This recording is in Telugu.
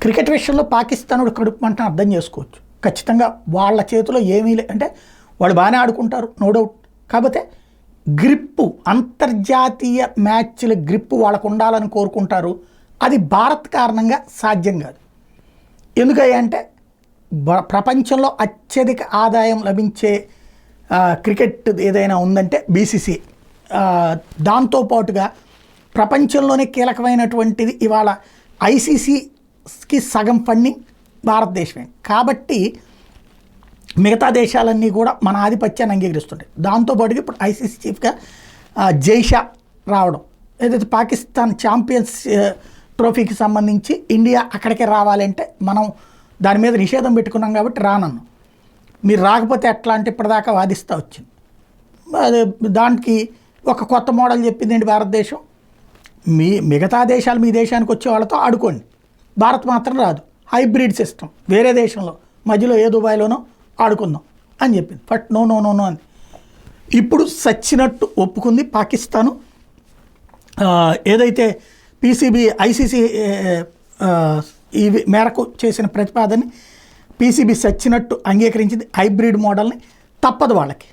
క్రికెట్ విషయంలో పాకిస్తాన్ కడుపు మంటను అర్థం చేసుకోవచ్చు. ఖచ్చితంగా వాళ్ళ చేతిలో ఏమీ అంటే వాళ్ళు బాగానే ఆడుకుంటారు, నో డౌట్. కాకపోతే గ్రిప్పు, అంతర్జాతీయ మ్యాచ్ల గ్రిప్పు వాళ్ళకు ఉండాలని కోరుకుంటారు. అది భారత్ కారణంగా సాధ్యం కాదు. ఎందుకంటే ప్రపంచంలో అత్యధిక ఆదాయం లభించే క్రికెట్ ఏదైనా ఉందంటే బీసీసీఐ. దాంతోపాటుగా ప్రపంచంలోనే కీలకమైనటువంటిది ఇవాళ ఐసీసీకి సగం ఫండింగ్ భారతదేశమే. కాబట్టి మిగతా దేశాలన్నీ కూడా మన ఆధిపత్యాన్ని అంగీకరిస్తుంటాయి. దాంతోపాటుగా ఇప్పుడు ఐసీసీ చీఫ్గా జైషా రావడం, ఏదైతే పాకిస్తాన్ ఛాంపియన్స్ ట్రోఫీకి సంబంధించి ఇండియా అక్కడికే రావాలంటే మనం దాని మీద నిషేధం పెట్టుకున్నాం కాబట్టి రానన్ను, మీరు రాకపోతే ఎట్లా అంటే ఇప్పటిదాకా వాదిస్తూ వచ్చింది. అదే దానికి ఒక కొత్త మోడల్ చెప్పింది ఏంటి భారతదేశం, మిగతా దేశాలు మీ దేశానికి వచ్చే వాళ్ళతో ఆడుకోండి, భారత్ మాత్రం రాదు, హైబ్రిడ్ సిస్టమ్, వేరే దేశంలో మధ్యలో ఏ దుబాయ్లోనో ఆడుకుందాం అని చెప్పింది. But no no no no అని ఇప్పుడు సచ్చినట్టు ఒప్పుకుంది పాకిస్తాను. ఏదైతే ఐసీసీ ఈ మేరకు చేసిన ప్రతిపాదనని పీసీబీ సచ్చినట్టు అంగీకరించింది. హైబ్రిడ్ మోడల్ని తప్పదు వాళ్ళకి.